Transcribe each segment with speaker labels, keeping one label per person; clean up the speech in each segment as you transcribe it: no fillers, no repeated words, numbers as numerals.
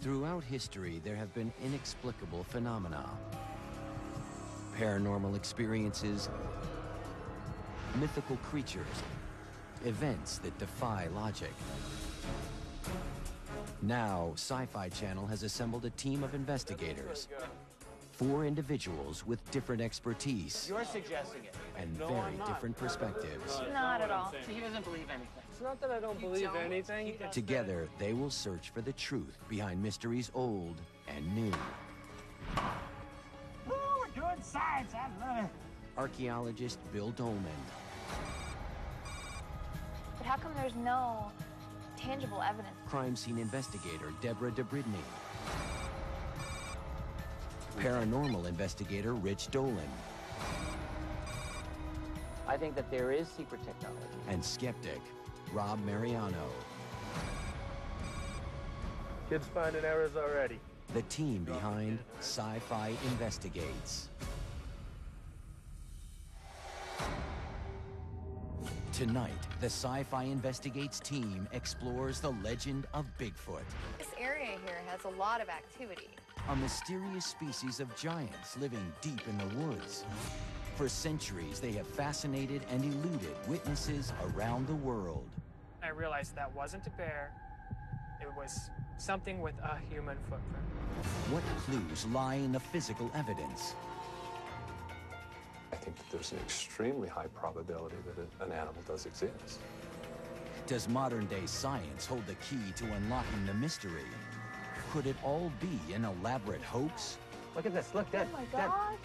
Speaker 1: Throughout history, there have been inexplicable phenomena. Paranormal experiences, mythical creatures, events that defy logic. Now, Sci-Fi Channel has assembled a team of investigators. 4 individuals with different expertise.
Speaker 2: You're suggesting it.
Speaker 1: And very different perspectives.
Speaker 3: Not at all.
Speaker 2: He doesn't believe anything.
Speaker 4: It's not that I don't believe anything.
Speaker 1: Together, they will search for the truth behind mysteries old and new.
Speaker 2: Woo, we're doing science. I love it.
Speaker 1: Archaeologist Bill Dolman.
Speaker 3: But how come there's no tangible evidence?
Speaker 1: Crime scene investigator Deborah DeBridney. Paranormal investigator Rich Dolan.
Speaker 2: I think that there is secret technology.
Speaker 1: And skeptic Rob Mariano.
Speaker 4: Kids finding errors already.
Speaker 1: The team behind Sci-Fi Investigates. Tonight, the Sci-Fi Investigates team explores the legend of Bigfoot.
Speaker 3: This area here has a lot of activity.
Speaker 1: A mysterious species of giants living deep in the woods. For centuries, they have fascinated and eluded witnesses around the world.
Speaker 5: I realized that wasn't a bear. It was something with a human footprint.
Speaker 1: What clues lie in the physical evidence?
Speaker 6: I think that there's an extremely high probability that an animal does exist.
Speaker 1: Does modern-day science hold the key to unlocking the mystery? Could it all be an elaborate hoax?
Speaker 2: Look at this. Look, Dad.
Speaker 3: Oh my God.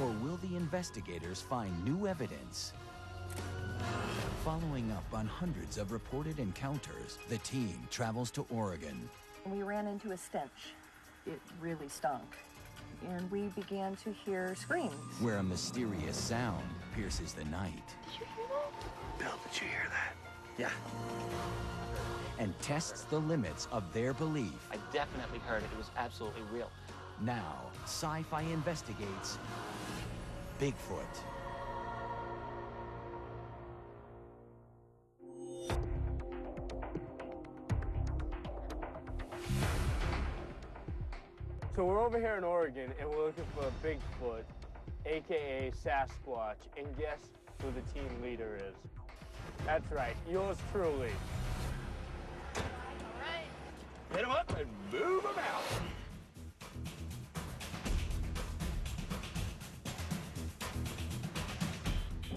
Speaker 1: Or will the investigators find new evidence? Following up on hundreds of reported encounters, the team travels to Oregon.
Speaker 7: We ran into a stench. It really stunk. And we began to hear screams.
Speaker 1: Where a mysterious sound pierces the night.
Speaker 3: Did you hear that?
Speaker 6: Bill, did you hear that? Yeah.
Speaker 1: And tests the limits of their belief.
Speaker 2: I definitely heard it. It was absolutely real.
Speaker 1: Now, Sci-Fi investigates Bigfoot.
Speaker 4: So we're over here in Oregon, and we're looking for Bigfoot, a.k.a. Sasquatch, and guess who the team leader is? That's right, yours truly.
Speaker 3: All right.
Speaker 6: Hit them up and move them out.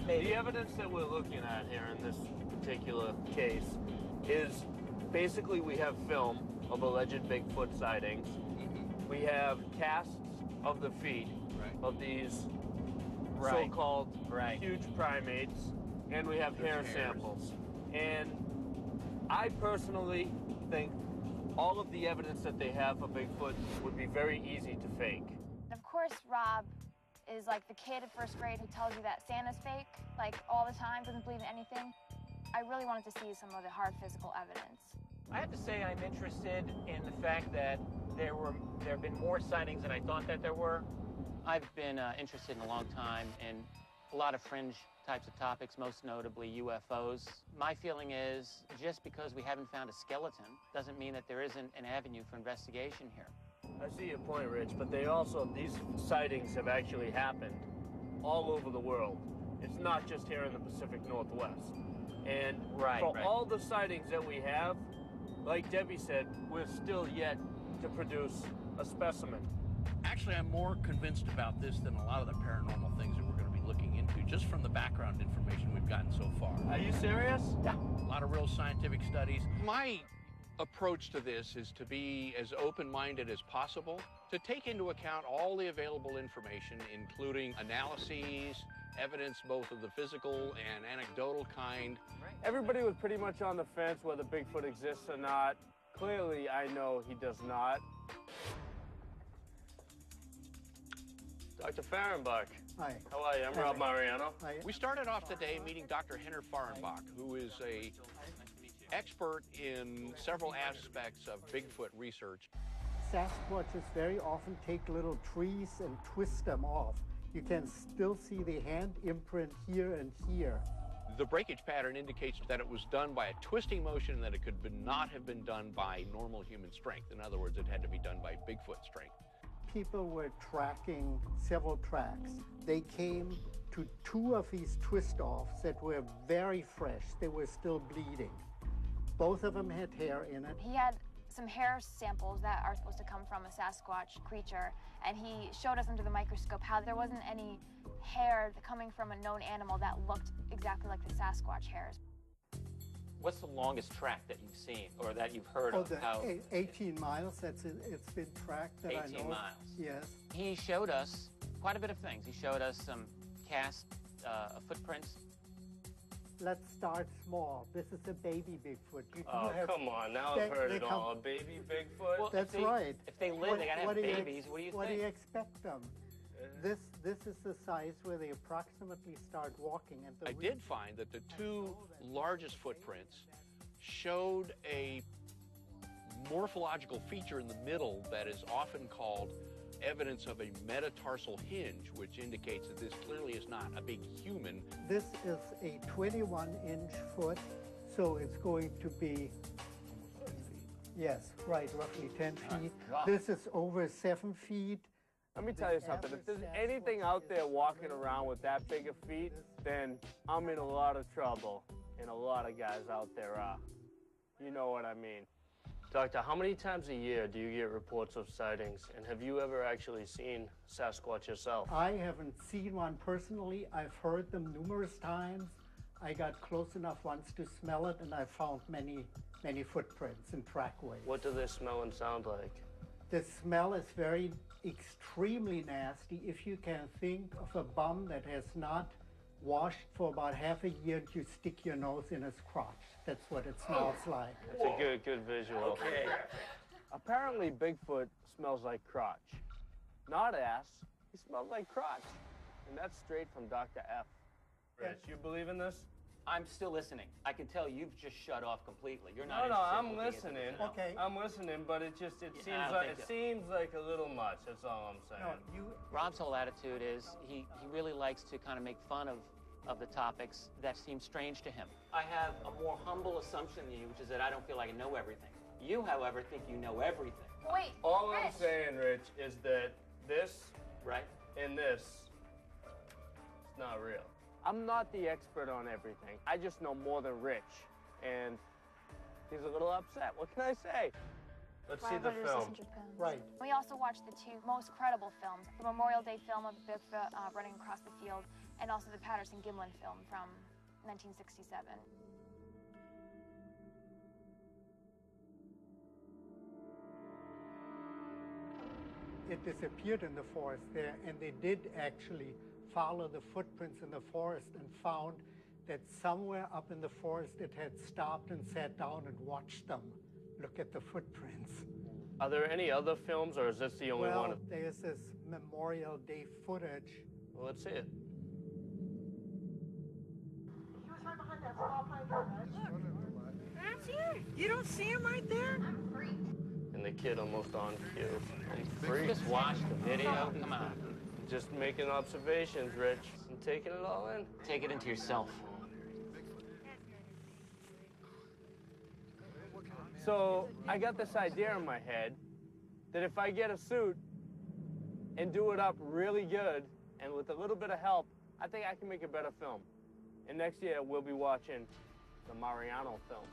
Speaker 4: The evidence that we're looking at here in this particular case is basically we have film of alleged Bigfoot sightings. We have casts of the feet of these so-called huge primates, and we have hair samples. And I personally think all of the evidence that they have for Bigfoot would be very easy to fake.
Speaker 3: Of course, Rob is like the kid at first grade who tells you that Santa's fake, like all the time, doesn't believe in anything. I really wanted to see some of the hard physical evidence.
Speaker 8: I have to say I'm interested in the fact that there have been more sightings than I thought that there were.
Speaker 2: I've been interested in a long time in a lot of fringe types of topics, most notably UFOs. My feeling is just because we haven't found a skeleton doesn't mean that there isn't an avenue for investigation here.
Speaker 4: I see your point, Rich, but these sightings have actually happened all over the world. It's not just here in the Pacific Northwest. And for all the sightings that we have, like Debbie said, we're still yet to produce a specimen.
Speaker 9: Actually, I'm more convinced about this than a lot of the paranormal things that we're going to be looking into, just from the background information we've gotten so far.
Speaker 4: Are you serious?
Speaker 9: Yeah. A lot of real scientific studies.
Speaker 10: My approach to this is to be as open-minded as possible, to take into account all the available information, including analyses, evidence both of the physical and anecdotal kind.
Speaker 4: Everybody was pretty much on the fence whether Bigfoot exists or not. Clearly, I know he does not. Dr. Fahrenbach.
Speaker 11: Hi.
Speaker 4: How are you? I'm Rob Mariano.
Speaker 11: Hi.
Speaker 10: We started off today meeting Dr. Henner Fahrenbach, who is an expert in several aspects of Bigfoot research.
Speaker 11: Sasquatches very often take little trees and twist them off. You can still see the hand imprint here and here.
Speaker 10: The breakage pattern indicates that it was done by a twisting motion and that it could not have been done by normal human strength. In other words, it had to be done by Bigfoot strength.
Speaker 11: People were tracking several tracks. They came to 2 of these twist-offs that were very fresh. They were still bleeding. Both of them had hair in it.
Speaker 3: He had some hair samples that are supposed to come from a Sasquatch creature, and he showed us under the microscope how there wasn't any hair coming from a known animal that looked exactly like the Sasquatch hairs.
Speaker 2: What's the longest track that you've seen or that you've heard
Speaker 11: Oh,
Speaker 2: of?
Speaker 11: the 18 miles, it's been tracked that I know.
Speaker 2: 18 miles.
Speaker 11: Yes.
Speaker 2: He showed us quite a bit of things. He showed us some cast footprints.
Speaker 11: Let's start small. This is a baby Bigfoot.
Speaker 4: Oh, come on. Now I've heard it all. A baby Bigfoot?
Speaker 2: Well,
Speaker 11: That's right.
Speaker 2: If they live, they gotta have babies. What do you think?
Speaker 11: What do you expect them? This is the size where they approximately start walking. And
Speaker 10: I did find that the 2 largest footprints showed a morphological feature in the middle that is often called evidence of a metatarsal hinge, which indicates that this clearly is not a big human.
Speaker 11: This is a 21-inch foot, so it's going to be, yes, right, roughly 10 feet.
Speaker 4: Wow.
Speaker 11: This is over 7 feet.
Speaker 4: Let me tell you something. If there's anything out there walking around with that big of feet, then I'm in a lot of trouble. And a lot of guys out there are. You know what I mean. Doctor, how many times a year do you get reports of sightings? And have you ever actually seen Sasquatch yourself?
Speaker 11: I haven't seen one personally. I've heard them numerous times. I got close enough once to smell it, and I found many footprints and trackways.
Speaker 4: What do they smell and sound like?
Speaker 11: The smell is extremely nasty. If you can think of a bum that has not washed for about half a year, you stick your nose in his crotch. That's what it smells like.
Speaker 4: It's a good visual.
Speaker 2: Okay.
Speaker 4: Apparently Bigfoot smells like crotch. Not ass, he smells like crotch. And that's straight from Dr. F. Rich, you believe in this?
Speaker 2: I'm still listening. I can tell you've just shut off completely. You're not
Speaker 4: No, I'm
Speaker 2: interested in looking
Speaker 4: listening.
Speaker 2: into this.
Speaker 11: Okay.
Speaker 4: I'm listening, but it seems like a little much. That's all I'm saying.
Speaker 11: No,
Speaker 2: Rob's whole attitude is he really likes to kind of make fun of the topics that seem strange to him. I have a more humble assumption than you, which is that I don't feel like I know everything. You, however, think you know everything.
Speaker 3: Wait,
Speaker 4: All I'm
Speaker 3: Rich.
Speaker 4: saying, Rich, is that this
Speaker 2: Right?
Speaker 4: and this is not real. I'm not the expert on everything. I just know more than Rich, and he's a little upset. What can I say? Let's see the
Speaker 3: 500 or
Speaker 4: film.
Speaker 3: 600 pounds.
Speaker 11: Right.
Speaker 3: We also watched the 2 most credible films, the Memorial Day film of Bigfoot running across the field, and also the Patterson-Gimlin film from 1967.
Speaker 11: It disappeared in the forest there, and they did actually follow the footprints in the forest and found that somewhere up in the forest it had stopped and sat down and watched them look at the footprints.
Speaker 4: Are there any other films, or is this the only one?
Speaker 11: Well, there's this Memorial Day footage.
Speaker 4: Well, let's see it.
Speaker 12: He was right behind that small pine tree, right? Look. That's here. You don't see him right there? I'm freaked.
Speaker 4: And the kid almost on cue. I'm freaked.
Speaker 2: Just watch the video. Come on.
Speaker 4: Just making observations, Rich. I'm taking it all in.
Speaker 2: Take it into yourself.
Speaker 4: So I got this idea in my head that if I get a suit and do it up really good and with a little bit of help, I think I can make a better film. And next year we'll be watching the Mariano film.